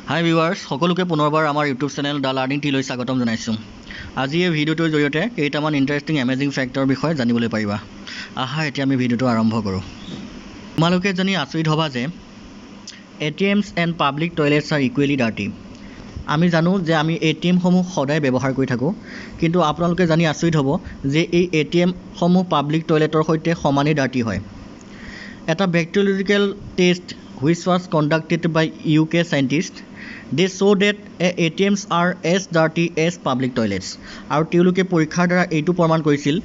হাই viewers সকলোকে পুনৰবাৰ আমাৰ ইউটিউব চেনেল দ্য লাৰ্নিং টিলৈ স্বাগতম জনাইছোঁ। আজি এই ভিডিঅ'টোৰ জৰিয়তে কেইটামান ইণ্টাৰেষ্টিং এমেজিং ফেক্টৰ বিষয়ে জানিবলৈ পাৰিবা। আহা এতিয়া আমি ভিডিঅ'টো আৰম্ভ কৰোঁ। তোমালোকে জানি আচৰিত হ'বা যে ATMs and public toilets are equally dirty. আমি জানো যে আমি ATMসমূহ সদায় ব্যৱহাৰ কৰি থাকোঁ, কিন্তু আপোনালোকে জানি আচৰিত হ'ব যে এই ATMসমূহ পাব্লিক টয়লেটৰ সৈতে সমানেই ডাৰ্টি হয়। এটা বেক্টেৰিয়লজিকেল test which was conducted by UK scientists, they show that ATMs are as dirty as public toilets. আৰু তেওঁলোকে পৰীক্ষাৰ দ্বাৰা এইটো প্ৰমাণ কৰিছিল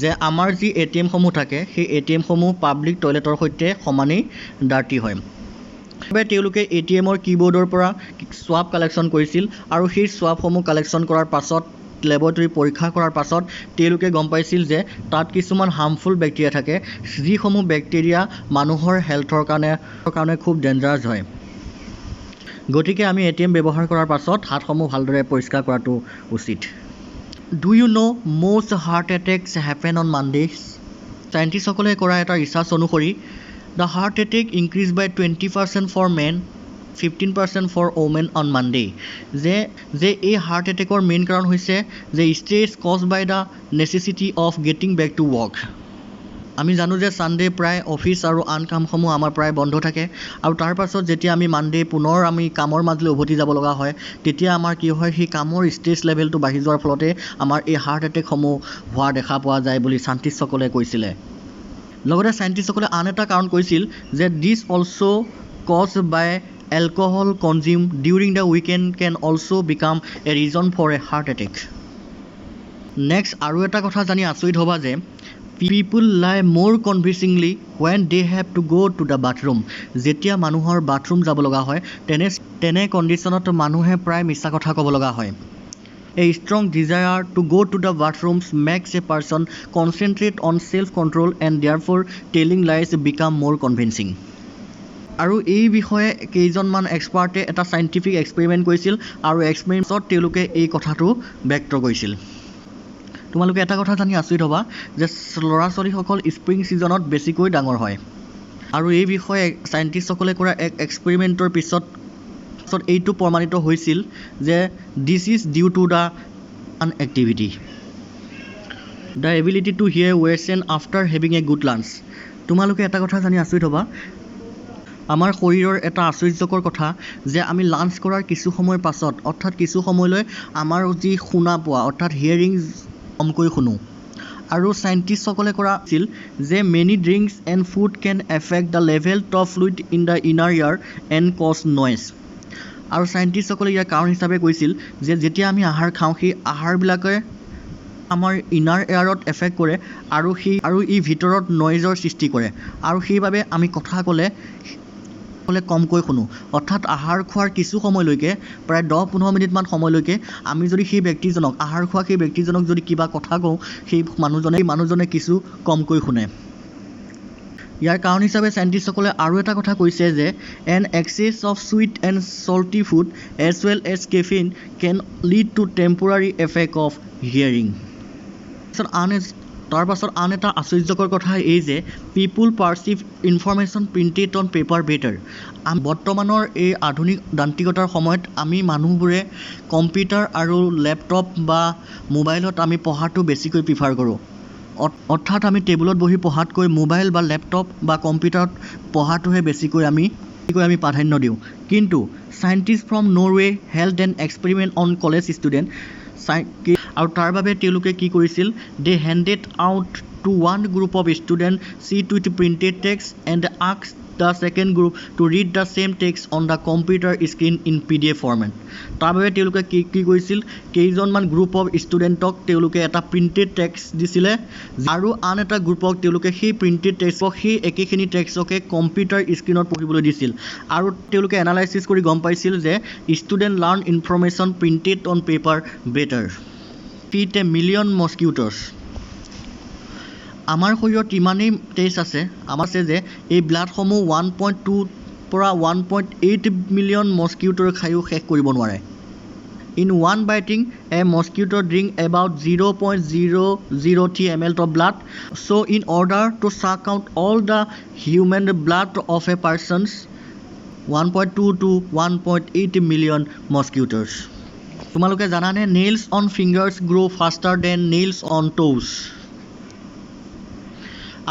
যে আমাৰ যি ATMসমূহ থাকে সেই ATMসমূহ পাব্লিক টয়লেটৰ সৈতে সমানেই ডাৰ্টি হয়। তেওঁলোকে ATMৰ কিবৰ্ডৰ পৰা সোৱাব কালেকশ্যন কৰিছিল আৰু সেই সোৱাবসমূহ কালেকশ্যন কৰাৰ পাছত লেবৰেটৰী পৰীক্ষা কৰাৰ পাছত তেওঁলোকে গম পাইছিল যে তাত কিছুমান হাৰ্মফুল বেক্টেৰিয়া থাকে, যিসমূহ বেক্টেৰিয়া মানুহৰ হেল্থৰ কাৰণে খুব ডেঞ্জাৰাছ হয়। গতিকে আমি ATM ব্যৱহাৰ কৰাৰ পাছত হাতসমূহ ভালদৰে পৰিষ্কাৰ কৰাটো উচিত। Do you know' most heart attacks happen on Mondays? চাইণ্টিষ্টসকলে কৰা এটা ৰিচাৰ্চ অনুসৰি the heart attack increased by 20% for men, 15% for women on Monday. যে এই হাৰ্ট এটেকৰ মেইন কাৰণ হৈছে যে stress caused by the necessity of getting back to work. আমি জানো যে ছানডে প্ৰায় অফিচ আৰু আন কামসমূহ আমাৰ প্ৰায় বন্ধ থাকে, আৰু তাৰ পাছত যেতিয়া আমি মানডে পুনৰ আমি কামৰ মাজলৈ উভতি যাব লগা হয়, তেতিয়া আমাৰ কি হয়, সেই কামৰ ষ্ট্ৰেছ লেভেলটো বাঢ়ি যোৱাৰ ফলতে আমাৰ এই হাৰ্ট এটেকসমূহ হোৱা দেখা পোৱা যায় বুলি চাইণ্টিষ্টসকলে কৈছিলে। লগতে চাইণ্টিষ্টসকলে আন এটা কাৰণ কৈছিল যে দিছ also' cause by alcohol consumed during the weekend can also become a reason for a heart attack. Next, আৰু এটা কথা জানি আচৰিত হ'বা যে people lie more convincingly when they have to go to the bathroom. যেতিয়া মানুহৰ বাথৰুম যাব লগা হয় তেনে কণ্ডিশ্যনত মানুহে প্ৰায় মিছা কথা ক'ব লগা হয়। A strong desire to go to the bathrooms makes a person concentrate on self-control and therefore telling lies become more convincing. আৰু এই বিষয়ে কেইজনমান এক্সপাৰ্টে এটা চাইণ্টিফিক এক্সপেৰিমেণ্ট কৰিছিল আৰু এক্সপেৰিমেণ্টত তেওঁলোকে এই কথাটো ব্যক্ত কৰিছিল। তোমালোকে এটা কথা জানি আচৰিত হ'বা যে ল'ৰা ছোৱালীসকল স্প্ৰিং ছিজনত বেছিকৈ ডাঙৰ হয়, আৰু এই বিষয়ে চাইণ্টিষ্টসকলে কৰা এক এক্সপেৰিমেণ্টৰ পিছত এইটো প্ৰমাণিত হৈছিল যে this is due to the inactivity. The ability to hear worsen after having a good lunch. তোমালোকে এটা কথা জানি আচৰিত হ'বা, আমাৰ শৰীৰৰ এটা আশ্চৰ্যকৰ কথা যে আমি লাঞ্চ কৰাৰ কিছু সময়ৰ পাছত অৰ্থাৎ কিছু সময়লৈ আমাৰ যি শুনা পোৱা অৰ্থাৎ হিয়াৰিং কমকৈ শুনো। আৰু চাইণ্টিষ্টসকলে কৰা আছিল যে many drinks and food can effect the level of fluid in the inner year and cause noise. আৰু চাইণ্টিষ্টসকলে ইয়াৰ কাৰণ হিচাপে কৈছিল যে যেতিয়া আমি আহাৰ খাওঁ সেই আহাৰবিলাকে আমাৰ ইনাৰ এয়াৰত এফেক্ট কৰে আৰু ই ভিতৰত নইজৰ সৃষ্টি কৰে, আৰু সেইবাবে আমি কথা ক'লে কমকৈ শুনো। অৰ্থাৎ আহাৰ খোৱাৰ কিছু সময়লৈকে প্ৰায় 10-15 মিনিটমান সময়লৈকে আমি যদি সেই ব্যক্তিজনক আহাৰ খোৱা সেই ব্যক্তিজনক যদি কিবা কথা কওঁ, সেই মানুহজনে কিছু কমকৈ শুনে। ইয়াৰ কাৰণ হিচাপে চাইণ্টিষ্টসকলে আৰু এটা কথা কৈছে যে an excess of sweet and salty food as well as caffeine can lead to temporary effect of hearing. তাৰ পাছত আন এটা আশ্চৰ্যকৰ কথা এই যে people perceive information printed on paper better. বৰ্তমানৰ এই আধুনিক যান্ত্ৰিকতাৰ সময়ত আমি মানুহবোৰে কম্পিউটাৰ আৰু লেপটপ বা মোবাইলত আমি পঢ়াটো বেছিকৈ প্ৰিফাৰ কৰোঁ। অৰ্থাৎ আমি টেবুলত বহি পঢ়াতকৈ মোবাইল বা লেপটপ বা কম্পিউটাৰত পঢ়াটোহে বেছিকৈ আমি প্ৰাধান্য দিওঁ। কিন্তু scientist from Norway held an experiment on college student, আৰু তাৰ বাবে তেওঁলোকে কি কৰিছিল, they handed out to one group of student sheet with printed text and asked the second group to read the same text on the computer screen in PDF format. তাৰ বাবে তেওঁলোকে কি কৰিছিল, কেইজনমান গ্ৰুপ অফ ষ্টুডেণ্টক তেওঁলোকে এটা printed text দিছিলে আৰু আন এটা গ্ৰুপক তেওঁলোকে সেই প্ৰিণ্টেড টেক্সটক সেই একেখিনি টেক্সটকে কম্পিউটাৰ স্ক্ৰীণত পঢ়িবলৈ দিছিল, আৰু তেওঁলোকে এনালাইচিছ কৰি গম পাইছিল যে student learn information printed on paper better. Feed a million mosquitoes. আমাৰ শৰীৰত ইমানেই টেষ্ট আছে যে এই ব্লাডসমূহ 1.2 পৰা 1.8 মিলিয়ন মস্কিউটৰ খায়ো শেষ কৰিব নোৱাৰে। In one biting A mosquito drink about 0.003 ml of blood. So in order to suck out all the human blood of a person, 1.2 to 1.8 million mosquitoes. তোমালোকে জানানে nails on fingers grow faster than nails on toes.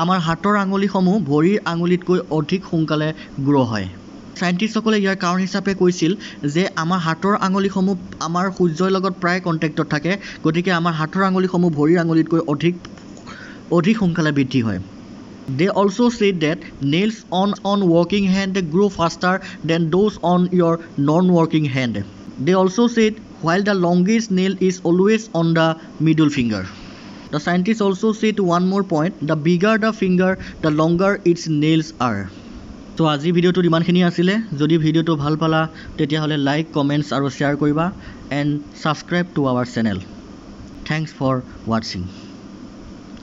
আমাৰ হাতৰ আঙুলিসমূহ ভৰিৰ আঙুলিতকৈ অধিক সোনকালে গ্ৰ' হয়। সাইণ্টিষ্টসকলে ইয়াৰ কাৰণ হিচাপে কৈছিল যে আমাৰ হাতৰ আঙুলিসমূহ আমাৰ সূৰ্যৰ লগত প্ৰায় কণ্টেক্টত থাকে, গতিকে আমাৰ হাতৰ আঙুলিসমূহ ভৰিৰ আঙুলিতকৈ অধিক সোনকালে বৃদ্ধি হয়। They also said that nails on working hand grow faster than those on your non-working hand. They also said while the longest nail is always on the middle finger. The scientists also said one more point, the bigger the finger, the longer its nails are. So আজি ভিডিওটো ইমানখিনি আছিলে। যদি ভিডিওটো ভাল পালা তেতিয়াহ'লে like, comments আৰু শ্বেয়াৰ কৰিবা and subscribe to our channel. Thanks for watching.